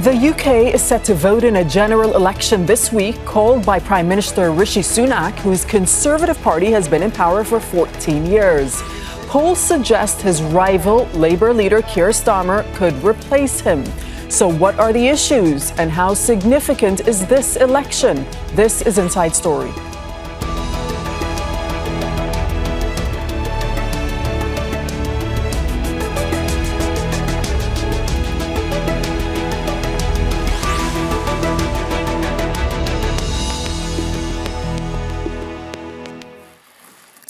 The UK is set to vote in a general election this week called by Prime Minister Rishi Sunak, whose Conservative Party has been in power for 14 years. Polls suggest his rival, Labour leader Keir Starmer, could replace him. So what are the issues and how significant is this election? This is Inside Story.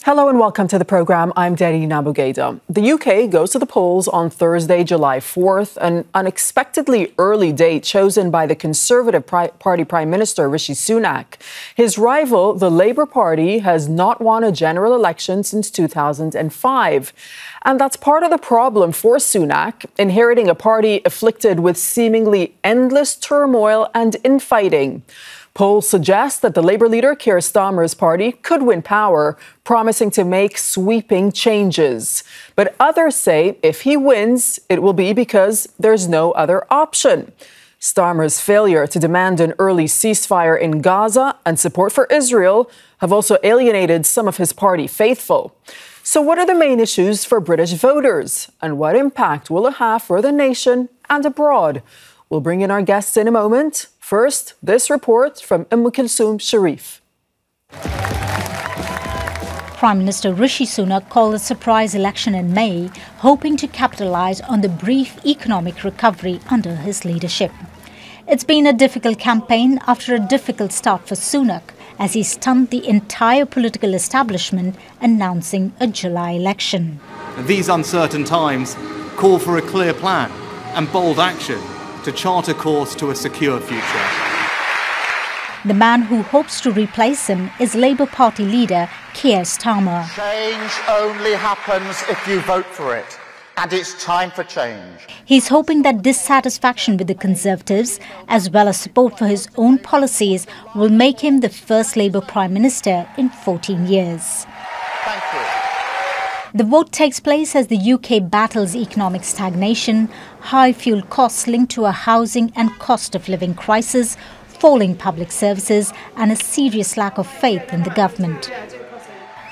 Hello and welcome to the programme. I'm Dareen Abughaida. The UK goes to the polls on Thursday, July 4th, an unexpectedly early date chosen by the Conservative Party Prime Minister Rishi Sunak. His rival, the Labour Party, has not won a general election since 2005. And that's part of the problem for Sunak, inheriting a party afflicted with seemingly endless turmoil and infighting. Polls suggest that the Labour leader Keir Starmer's party could win power, promising to make sweeping changes. But others say if he wins, it will be because there's no other option. Starmer's failure to demand an early ceasefire in Gaza and support for Israel have also alienated some of his party faithful. So what are the main issues for British voters? And what impact will it have for the nation and abroad? We'll bring in our guests in a moment. First, this report from Sharif. Prime Minister Rishi Sunak called a surprise election in May, hoping to capitalise on the brief economic recovery under his leadership. It's been a difficult campaign after a difficult start for Sunak, as he stunned the entire political establishment, announcing a July election. These uncertain times call for a clear plan and bold action to chart a course to a secure future. The man who hopes to replace him is Labour Party leader Keir Starmer. Change only happens if you vote for it, and it's time for change. He's hoping that dissatisfaction with the Conservatives, as well as support for his own policies, will make him the first Labour Prime Minister in 14 years. Thank you. The vote takes place as the UK battles economic stagnation, high fuel costs linked to a housing and cost of living crisis, falling public services and a serious lack of faith in the government.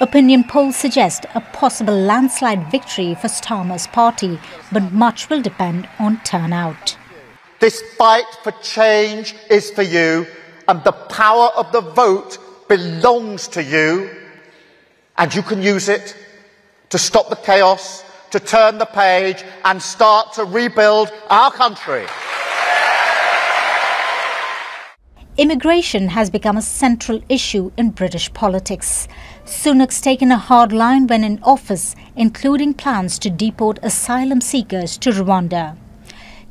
Opinion polls suggest a possible landslide victory for Starmer's party, but much will depend on turnout. This fight for change is for you, and the power of the vote belongs to you, and you can use it to stop the chaos, to turn the page and start to rebuild our country. Immigration has become a central issue in British politics. Sunak's taken a hard line when in office, including plans to deport asylum seekers to Rwanda.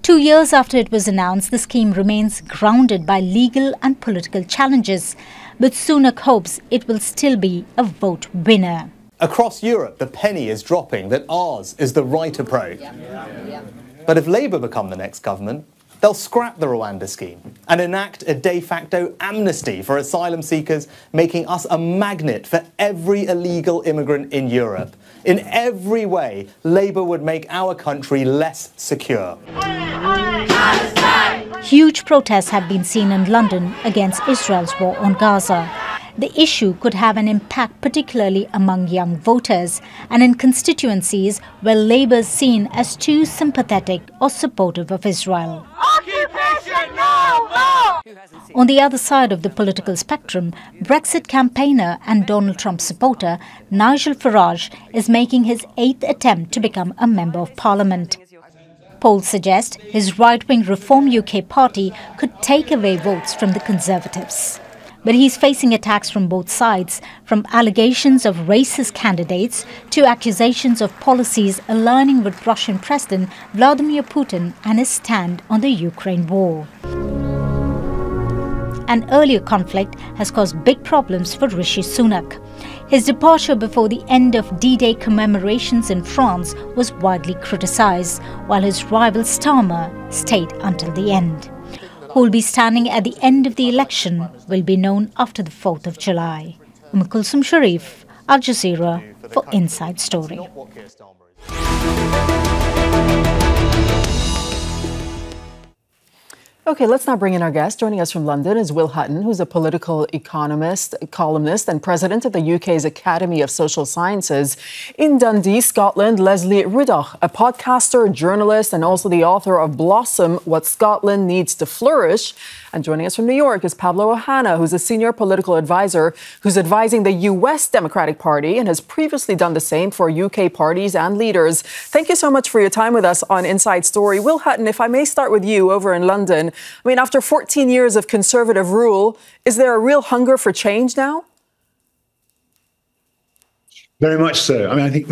2 years after it was announced, the scheme remains grounded by legal and political challenges, but Sunak hopes it will still be a vote winner. Across Europe, the penny is dropping that ours is the right approach. But if Labour become the next government, they'll scrap the Rwanda scheme and enact a de facto amnesty for asylum seekers, making us a magnet for every illegal immigrant in Europe. In every way, Labour would make our country less secure. Huge protests have been seen in London against Israel's war on Gaza. The issue could have an impact particularly among young voters and in constituencies where Labour is seen as too sympathetic or supportive of Israel. Occupation no more! On the other side of the political spectrum, Brexit campaigner and Donald Trump supporter Nigel Farage is making his 8th attempt to become a Member of Parliament. Polls suggest his right-wing Reform UK party could take away votes from the Conservatives. But he's facing attacks from both sides, from allegations of racist candidates to accusations of policies aligning with Russian President Vladimir Putin and his stand on the Ukraine war. An earlier conflict has caused big problems for Rishi Sunak. His departure before the end of D-Day commemorations in France was widely criticised, while his rival Starmer stayed until the end. Who will be standing at the end of the election will be known after the 4th of July. Sharif, Al Jazeera for Inside Story. OK, let's now bring in our guest. Joining us from London is Will Hutton, who's a political economist, columnist and president of the UK's Academy of Social Sciences. In Dundee, Scotland, Lesley, Riddoch, a podcaster, journalist and also the author of Blossom, What Scotland Needs to Flourish. And joining us from New York is Pablo O'Hana, who's a senior political advisor who's advising the US Democratic Party and has previously done the same for UK parties and leaders. Thank you so much for your time with us on Inside Story. Will Hutton, if I may start with you over in London. I mean, after 14 years of Conservative rule, is there a real hunger for change now? Very much so. I mean, I think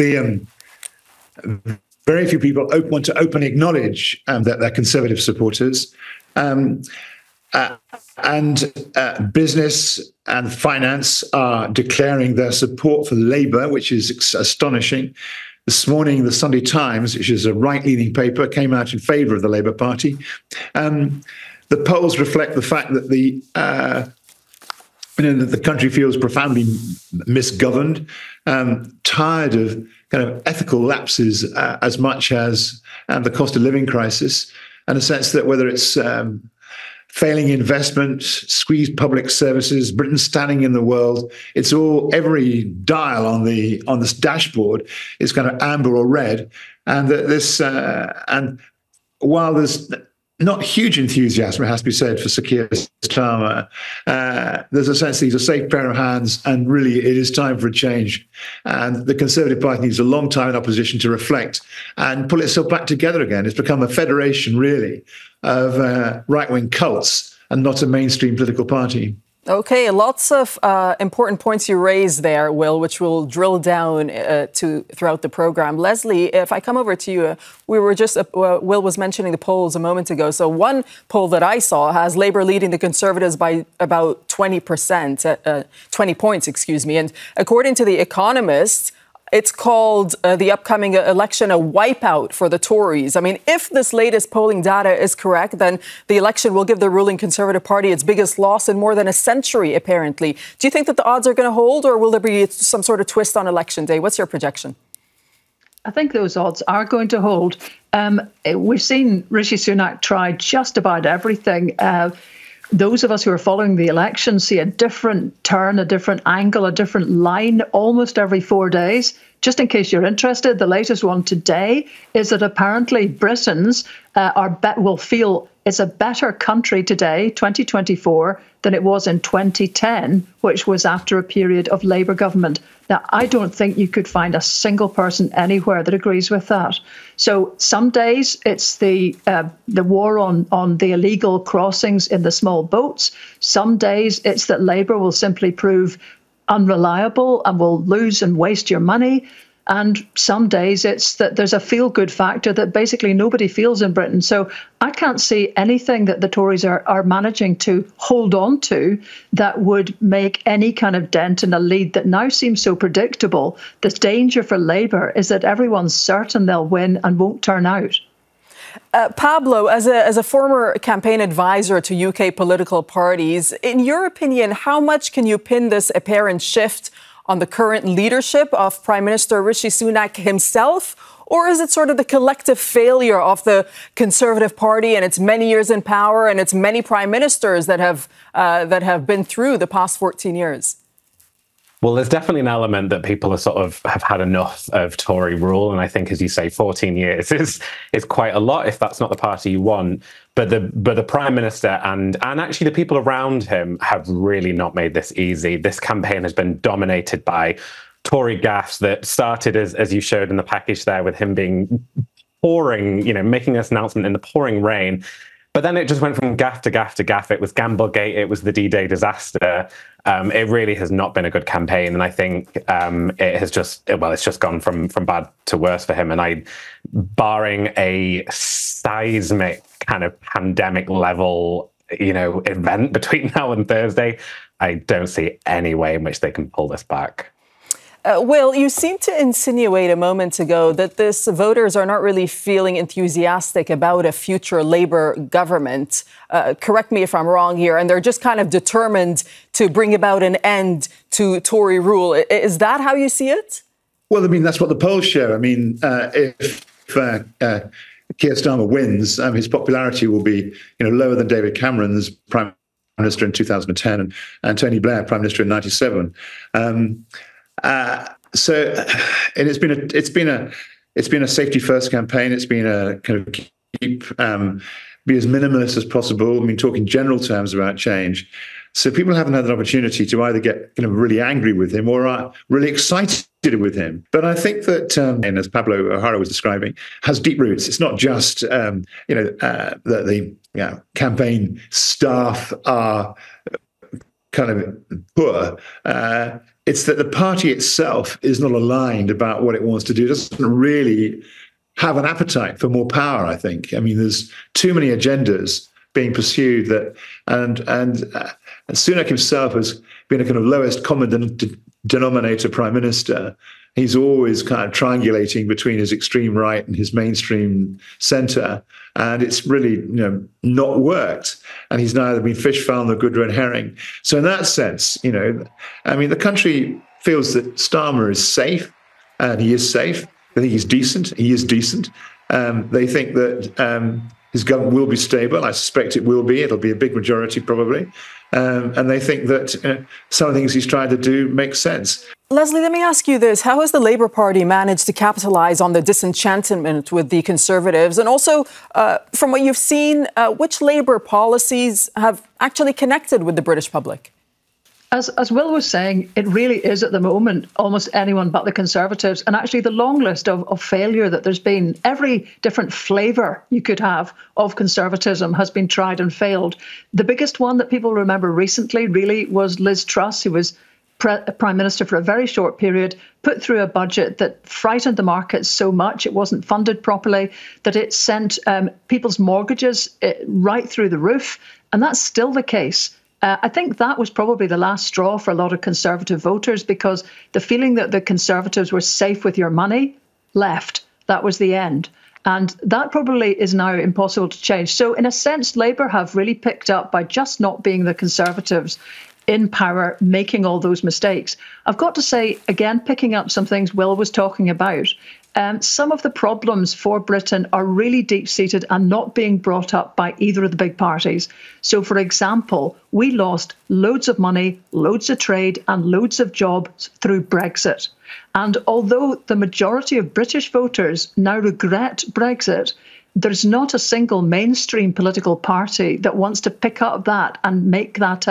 very few people want to openly acknowledge that they're Conservative supporters. Business and finance are declaring their support for Labour, which is astonishing. This morning, the Sunday Times, which is a right-leaning paper, came out in favour of the Labour Party. The polls reflect the fact that that the country feels profoundly misgoverned, tired of kind of ethical lapses as much as the cost of living crisis, and a sense that whether it's failing investment, squeezed public services, Britain standing in the world, it's all, every dial on this dashboard is kind of amber or red, and and while there's not huge enthusiasm, it has to be said, for Keir Starmer, there's a sense that he's a safe pair of hands, and really it is time for a change. And the Conservative Party needs a long time in opposition to reflect and pull itself back together again. It's become a federation, really, of right-wing cults and not a mainstream political party. OK, lots of important points you raised there, Will, which we'll drill down to throughout the programme. Lesley, if I come over to you, we were just, Will was mentioning the polls a moment ago. So one poll that I saw has Labour leading the Conservatives by about 20%, 20 points, excuse me. And according to The Economist, it's called the upcoming election a wipeout for the Tories. I mean, if this latest polling data is correct, then the election will give the ruling Conservative Party its biggest loss in more than a century, apparently. Do you think that the odds are going to hold, or will there be some sort of twist on election day? What's your projection? I think those odds are going to hold. We've seen Rishi Sunak try just about everything. Those of us who are following the election see a different turn, a different angle, a different line almost every 4 days. Just in case you're interested, the latest one today is that apparently Britons will feel it's a better country today, 2024, than it was in 2010, which was after a period of Labour government. Now, I don't think you could find a single person anywhere that agrees with that. So some days it's the war on the illegal crossings in the small boats. Some days it's that Labour will simply prove unreliable and will lose and waste your money. And some days it's that there's a feel-good factor that basically nobody feels in Britain. So I can't see anything that the Tories are managing to hold on to that would make any kind of dent in a lead that now seems so predictable. The danger for Labour is that everyone's certain they'll win and won't turn out. Pablo, as a former campaign advisor to UK political parties, in your opinion, how much can you pin this apparent shift on the current leadership of Prime Minister Rishi Sunak himself? Or is it sort of the collective failure of the Conservative Party and its many years in power and its many prime ministers that have been through the past 14 years? Well, there's definitely an element that people are sort of have had enough of Tory rule. And I think, as you say, 14 years is quite a lot if that's not the party you want. But the Prime Minister and actually the people around him have really not made this easy. This campaign has been dominated by Tory gaffes that started, as you showed in the package there, with him being pouring, making this announcement in the pouring rain. But then it just went from gaff to gaff to gaff. It was Gamblegate. It was the D-Day disaster. It really has not been a good campaign. And I think it's just gone from bad to worse for him. Barring a seismic kind of pandemic level, event between now and Thursday, I don't see any way in which they can pull this back. Will, you seemed to insinuate a moment ago that this voters are not really feeling enthusiastic about a future Labour government. Correct me if I'm wrong here. And they're just kind of determined to bring about an end to Tory rule. Is that how you see it? Well, I mean, that's what the polls show. I mean, if Keir Starmer wins, his popularity will be lower than David Cameron's Prime Minister in 2010 and Tony Blair, Prime Minister in '97. So it's been a safety first campaign. It's been a kind of be as minimalist as possible. I mean, talking general terms about change. So people haven't had an opportunity to either get really angry with him or are really excited with him. But I think that, and as Pablo O'Hana was describing, has deep roots. It's not just the campaign staff are kind of poor. It's that the party itself is not aligned about what it wants to do. It doesn't really have an appetite for more power, I think. I mean, there's too many agendas being pursued and Sunak himself has been a kind of lowest common denominator prime minister. He's always kind of triangulating between his extreme right and his mainstream centre, and it's really not worked. And he's neither been fish fowl nor good red herring. So in that sense, the country feels that Starmer is safe, and he is safe. They think he's decent. He is decent. They think that his government will be stable. I suspect it will be. It'll be a big majority probably. And they think that some of the things he's trying to do make sense. Lesley, let me ask you this. How has the Labour Party managed to capitalise on the disenchantment with the Conservatives? And also, from what you've seen, which Labour policies have actually connected with the British public? As Will was saying, it really is at the moment almost anyone but the Conservatives. And actually the long list of failure that there's been, every different flavour you could have of conservatism has been tried and failed. The biggest one that people remember recently really was Liz Truss, who was Prime Minister for a very short period, put through a budget that frightened the markets so much, it wasn't funded properly, that it sent people's mortgages right through the roof. And that's still the case. I think that was probably the last straw for a lot of Conservative voters, because the feeling that the Conservatives were safe with your money left. That was the end. And that probably is now impossible to change. So in a sense, Labour have really picked up by just not being the Conservatives in power, making all those mistakes. I've got to say, again, picking up some things Will was talking about, some of the problems for Britain are really deep-seated and not being brought up by either of the big parties. So, for example, we lost loads of money, loads of trade and loads of jobs through Brexit. And although the majority of British voters now regret Brexit, there's not a single mainstream political party that wants to pick up that and make that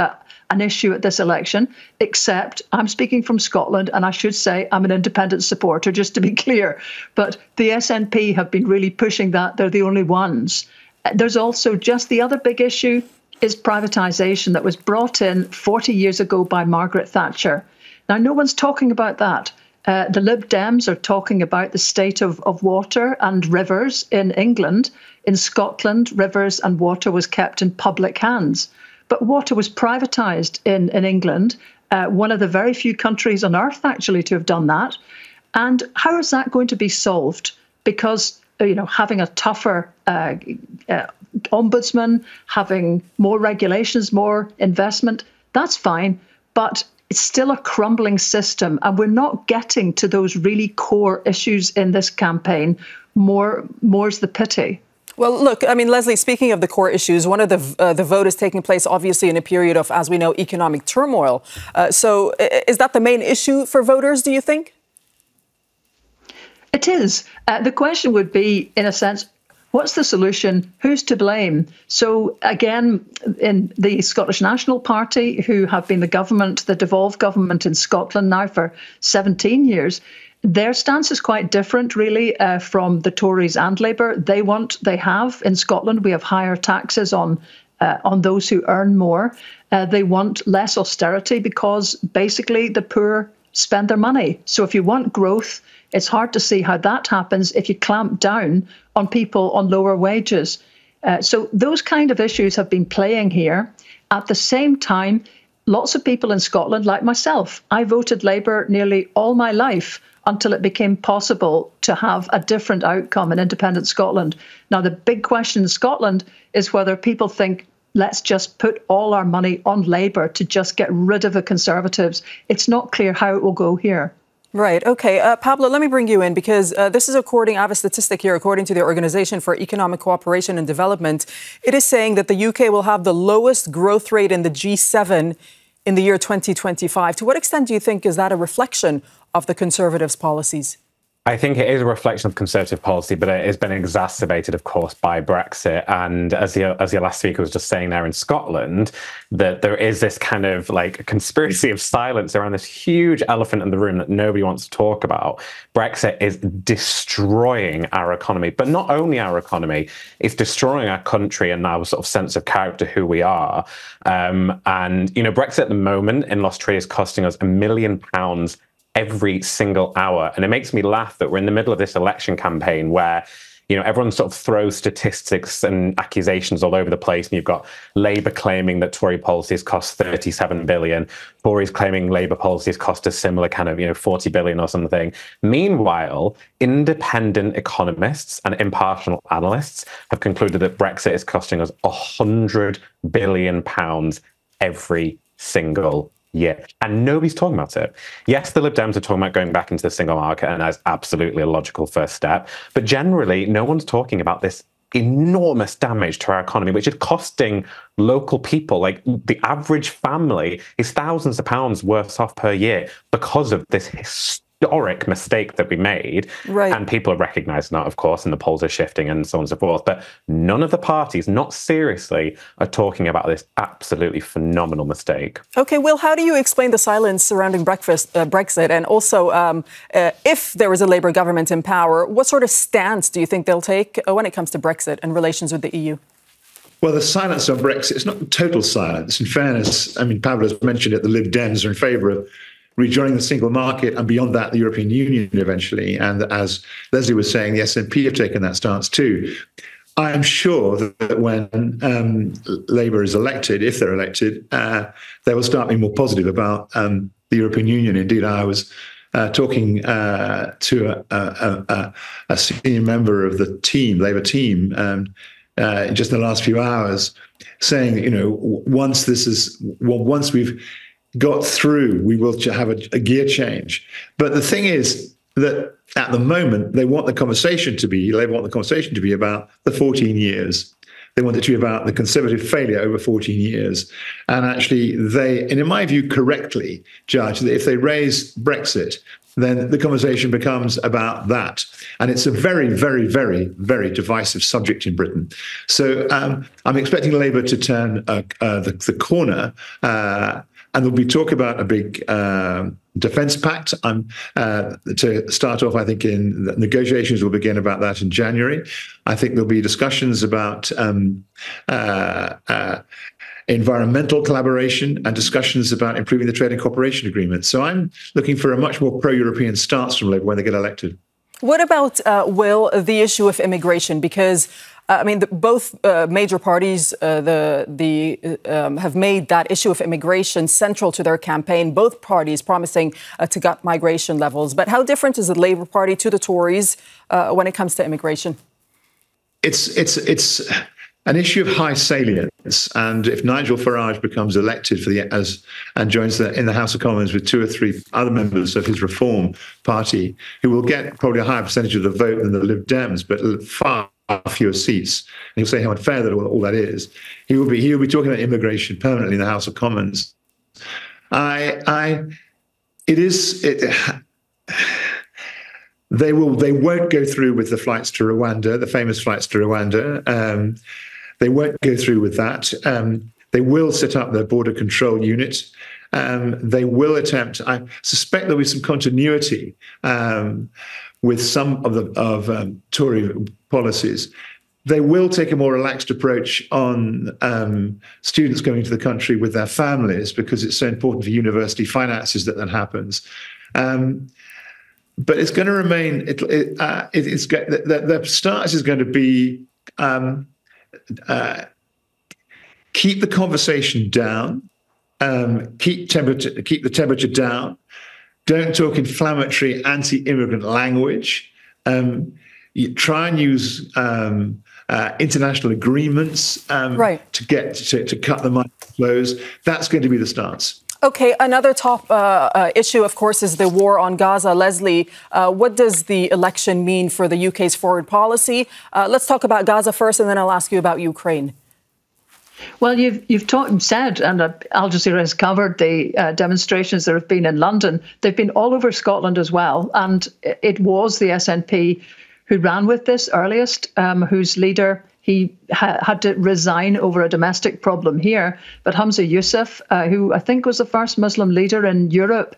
an issue at this election, except I'm speaking from Scotland, and I should say I'm an independent supporter, just to be clear. But the SNP have been really pushing that. They're the only ones. There's also just the other big issue is privatisation that was brought in 40 years ago by Margaret Thatcher. Now, no one's talking about that. The Lib Dems are talking about the state of water and rivers in England. In Scotland, rivers and water was kept in public hands. But water was privatised in England, one of the very few countries on earth actually to have done that. And how is that going to be solved? Because, having a tougher ombudsman, having more regulations, more investment, that's fine. But it's still a crumbling system, and we're not getting to those really core issues in this campaign. More's the pity. Well, look, I mean, Lesley, speaking of the core issues, one of the vote is taking place, obviously, in a period of, as we know, economic turmoil. So is that the main issue for voters, do you think? It is. The question would be, in a sense, what's the solution? Who's to blame? So, again, in the Scottish National Party, who have been the devolved government in Scotland now for 17 years, their stance is quite different, really, from the Tories and Labour. They have in Scotland, we have higher taxes on those who earn more. They want less austerity because basically the poor spend their money. So if you want growth, it's hard to see how that happens if you clamp down on people on lower wages. So those kind of issues have been playing here. At the same time, lots of people in Scotland, like myself, I voted Labour nearly all my life until it became possible to have a different outcome in independent Scotland. Now, the big question in Scotland is whether people think, let's just put all our money on Labour to just get rid of the Conservatives. It's not clear how it will go here. Right. Okay. Pablo, let me bring you in because this is according, I have a statistic here, according to the Organization for Economic Cooperation and Development. It is saying that the UK will have the lowest growth rate in the G7 in the year 2025. To what extent do you think is that a reflection of the Conservatives' policies? I think it is a reflection of Conservative policy, but it has been exacerbated, of course, by Brexit. And as your last speaker was just saying there in Scotland, that there is this kind of like conspiracy of silence around this huge elephant in the room that nobody wants to talk about. Brexit is destroying our economy, but not only our economy, it's destroying our country and our sort of sense of character, who we are. And, you know, Brexit at the moment in Australia is costing us £1 million every single hour. And it makes me laugh that we're in the middle of this election campaign where, you know, everyone sort of throws statistics and accusations all over the place. And you've got Labour claiming that Tory policies cost 37 billion, Tories claiming Labour policies cost a similar kind of, 40 billion or something. Meanwhile, independent economists and impartial analysts have concluded that Brexit is costing us £100 billion every single year. And nobody's talking about it. Yes, the Lib Dems are talking about going back into the single market, and that's absolutely a logical first step. But generally, no one's talking about this enormous damage to our economy, which is costing local people, like the average family is thousands of pounds worse off per year because of this historic mistake that we made. Right. And people are recognizing that, of course, and the polls are shifting and so on and so forth. But none of the parties, not seriously, are talking about this absolutely phenomenal mistake. OK, Will, how do you explain the silence surrounding Brexit? And also, if there is a Labour government in power, what sort of stance do you think they'll take when it comes to Brexit and relations with the EU? Well, the silence on Brexit is not total silence. In fairness, I mean, Pablo's mentioned it, the Lib Dems are in favour of rejoining the single market and beyond that, the European Union eventually. And as Lesley was saying, the SNP have taken that stance too. I am sure that when Labour is elected, if they're elected, they will start being more positive about the European Union. Indeed, I was talking to a senior member of the team, Labour team, just in the last few hours, saying, once we've got through, we will have a gear change. But the thing is that at the moment, Labour want the conversation to be about the 14 years. They want it to be about the Conservative failure over 14 years. And actually, and in my view, correctly judge that if they raise Brexit, then the conversation becomes about that. And it's a very, very, very, very divisive subject in Britain. So I'm expecting Labour to turn the corner, and there'll be talk about a big defence pact. To start off, I think negotiations will begin about that in January. I think there'll be discussions about environmental collaboration and discussions about improving the trade and cooperation agreement. So I'm looking for a much more pro-European stance from Labour when they get elected. What about, Will, the issue of immigration? Because both major parties have made that issue of immigration central to their campaign, both parties promising to gut migration levels. But how different is the Labour Party to the Tories when it comes to immigration? It's an issue of high salience. And if Nigel Farage becomes elected and joins in the House of Commons with 2 or 3 other members of his Reform Party, who will get probably a higher percentage of the vote than the Lib Dems, but far fewer seats, and he'll say how unfair that all that is. He will be talking about immigration permanently in the House of Commons. They won't go through with the flights to Rwanda, the famous flights to Rwanda. They won't go through with that. They will set up their border control unit. They will attempt. I suspect there'll be some continuity with some of Tory policies. They will take a more relaxed approach on students going to the country with their families, because it's so important for university finances that happens. But it's going to remain. The stance is going to be keep the conversation down, keep the temperature down. Don't talk inflammatory anti-immigrant language. You try and use international agreements to cut the money flows. That's going to be the stance. Okay, another top issue, of course, is the war on Gaza. Lesley, what does the election mean for the UK's foreign policy? Let's talk about Gaza first, and then I'll ask you about Ukraine. Well, you've said, and Al Jazeera has covered the demonstrations there have been in London. They've been all over Scotland as well. And it was the SNP who ran with this earliest, whose leader, he had to resign over a domestic problem here. But Hamza Yusuf, who I think was the first Muslim leader in Europe,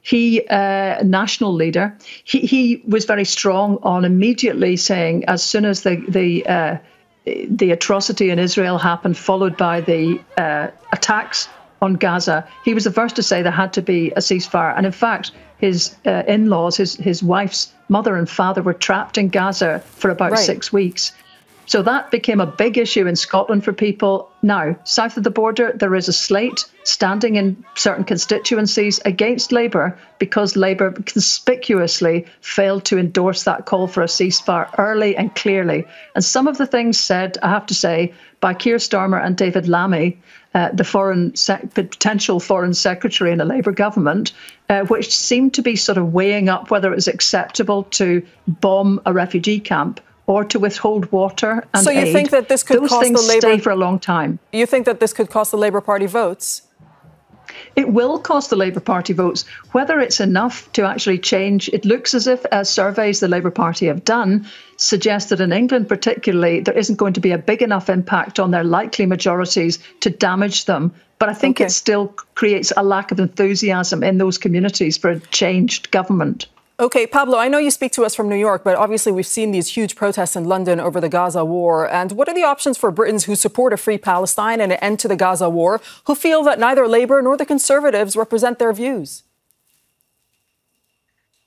he, national leader, he was very strong on immediately saying, as soon as the atrocity in Israel happened, followed by the attacks on Gaza, he was the first to say there had to be a ceasefire. And in fact, his in-laws, his wife's mother and father were trapped in Gaza for about 6 weeks. So that became a big issue in Scotland for people. Now, south of the border, there is a slate standing in certain constituencies against Labour because Labour conspicuously failed to endorse that call for a ceasefire early and clearly. And some of the things said, I have to say, by Keir Starmer and David Lammy, the potential foreign secretary in a Labour government, which seemed to be sort of weighing up whether it was acceptable to bomb a refugee camp or to withhold water and aid. So you think that this could cost the Labour... stay for a long time. You think that this could cost the Labour Party votes? It will cost the Labour Party votes. Whether it's enough to actually change, it looks as if surveys the Labour Party have done suggest that in England particularly, there isn't going to be a big enough impact on their likely majorities to damage them. But I think it still creates a lack of enthusiasm in those communities for a changed government. OK, Pablo, I know you speak to us from New York, but obviously we've seen these huge protests in London over the Gaza war. And what are the options for Britons who support a free Palestine and an end to the Gaza war, who feel that neither Labour nor the Conservatives represent their views?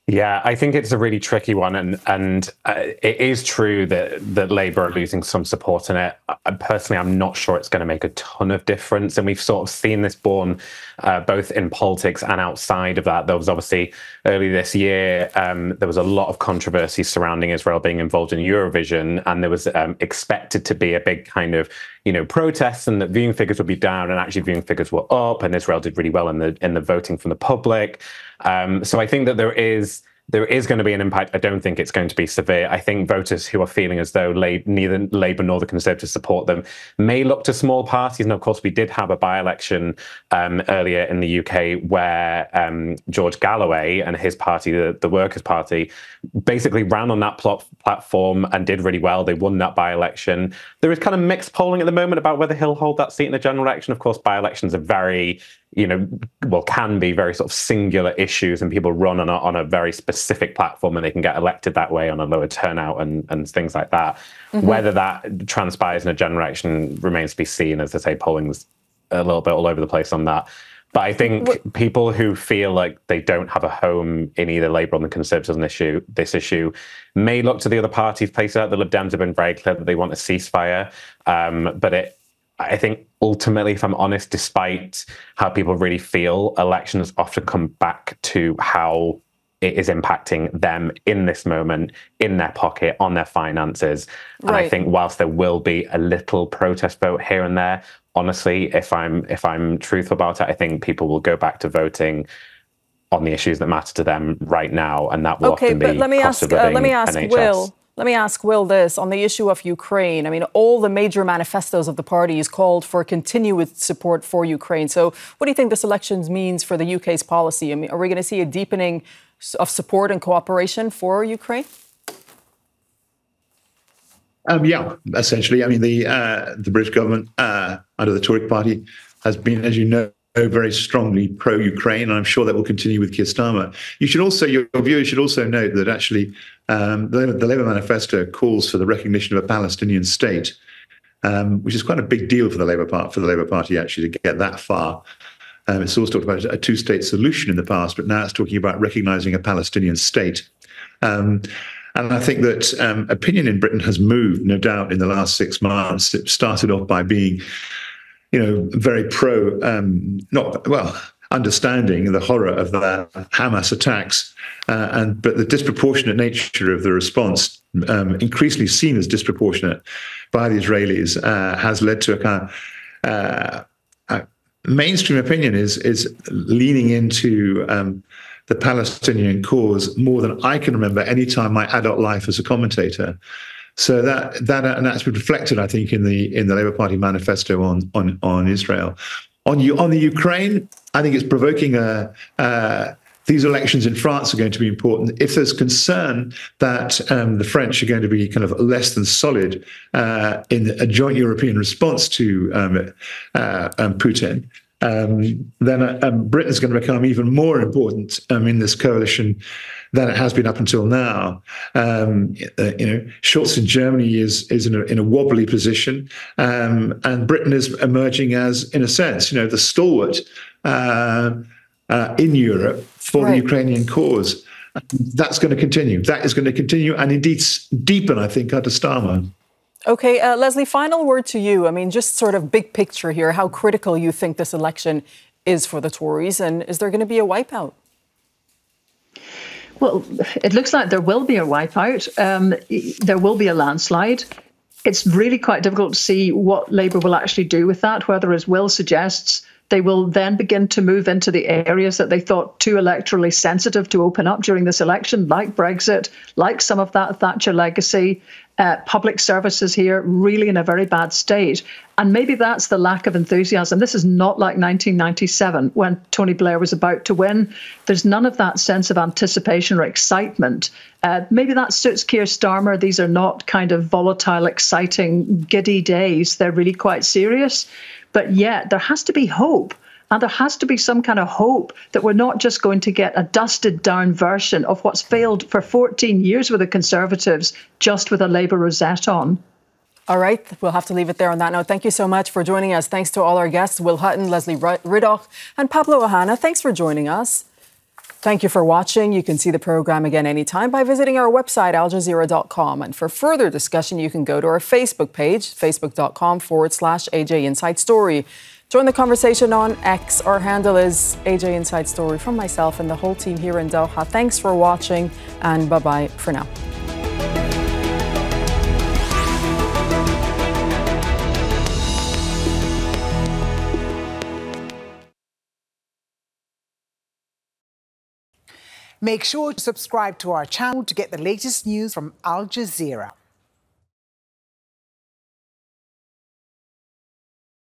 Yeah, I think it's a really tricky one. And it is true that Labour are losing some support in it. Personally, I'm not sure it's going to make a ton of difference. And we've sort of seen this born both in politics and outside of that. There was obviously early this year, there was a lot of controversy surrounding Israel being involved in Eurovision. And there was expected to be a big kind of, protests, and that viewing figures would be down, and actually viewing figures were up, and Israel did really well in the voting from the public. So I think that there is going to be an impact. I don't think it's going to be severe. I think voters who are feeling as though neither Labour nor the Conservatives support them may look to small parties. And of course, we did have a by-election earlier in the UK where George Galloway and his party, the Workers' Party, basically ran on that platform and did really well. They won that by-election. There is kind of mixed polling at the moment about whether he'll hold that seat in the general election. Of course, by-elections are very... can be very sort of singular issues, and people run on a very specific platform and they can get elected that way on a lower turnout and things like that. Mm-hmm. Whether that transpires in a general election remains to be seen. As I say, polling's a little bit all over the place on that. But I think people who feel like they don't have a home in either Labour or the Conservatives on this issue may look to the other parties. Places out the Lib Dems have been very clear that they want a ceasefire, but I think ultimately, if I'm honest, despite how people really feel, elections often come back to how it is impacting them in this moment, in their pocket, on their finances. Right. And I think whilst there will be a little protest vote here and there, honestly, if I'm truthful about it, I think people will go back to voting on the issues that matter to them right now, and that will often be cost of living, NHS. Let me ask Will this on the issue of Ukraine. I mean, all the major manifestos of the parties called for continued support for Ukraine. So what do you think this election means for the UK's policy? I mean, are we going to see a deepening of support and cooperation for Ukraine? Yeah, essentially. I mean, the British government under the Tory party has been, as you know, very strongly pro-Ukraine, and I'm sure that will continue with Keir Starmer. Your viewers should also note that actually the Labour manifesto calls for the recognition of a Palestinian state, which is quite a big deal for the Labour Party actually to get that far. It's always talked about a two-state solution in the past, but now it's talking about recognising a Palestinian state. And I think that opinion in Britain has moved, no doubt, in the last 6 months. It started off by being very understanding the horror of the Hamas attacks, but the disproportionate nature of the response, increasingly seen as disproportionate by the Israelis, has led to a kind of mainstream opinion is leaning into the Palestinian cause more than I can remember any time in my adult life as a commentator. So that's been reflected, I think, in the Labour Party manifesto on Israel. On the Ukraine, I think it's provoking these elections in France are going to be important. If there's concern that the French are going to be kind of less than solid in a joint European response to Putin, then Britain's going to become even more important in this coalition than it has been up until now. Scholz in Germany is in a wobbly position, and Britain is emerging as, in a sense, the stalwart in Europe for the Ukrainian cause. That's going to continue. That is going to continue, and indeed deepen, I think, under Starmer. Okay, Lesley, final word to you. I mean, just sort of big picture here, how critical you think this election is for the Tories, and is there going to be a wipeout? Well, it looks like there will be a wipeout. There will be a landslide. It's really quite difficult to see what Labour will actually do with that, whether, as Will suggests, they will then begin to move into the areas that they thought too electorally sensitive to open up during this election, like Brexit, like some of that Thatcher legacy. Public services here really in a very bad state. And maybe that's the lack of enthusiasm. This is not like 1997 when Tony Blair was about to win. There's none of that sense of anticipation or excitement. Maybe that suits Keir Starmer. These are not kind of volatile, exciting, giddy days. They're really quite serious. But yet there has to be hope. And there has to be some kind of hope that we're not just going to get a dusted down version of what's failed for 14 years with the Conservatives, just with a Labour rosette on. All right, we'll have to leave it there on that note. Thank you so much for joining us. Thanks to all our guests, Will Hutton, Lesley Riddoch, and Pablo O'Hana. Thanks for joining us. Thank you for watching. You can see the program again anytime by visiting our website, aljazeera.com. And for further discussion, you can go to our Facebook page, facebook.com/AJ Inside Story. Join the conversation on X. Our handle is AJ Inside Story. From myself and the whole team here in Doha, thanks for watching, and bye-bye for now. Make sure to subscribe to our channel to get the latest news from Al Jazeera.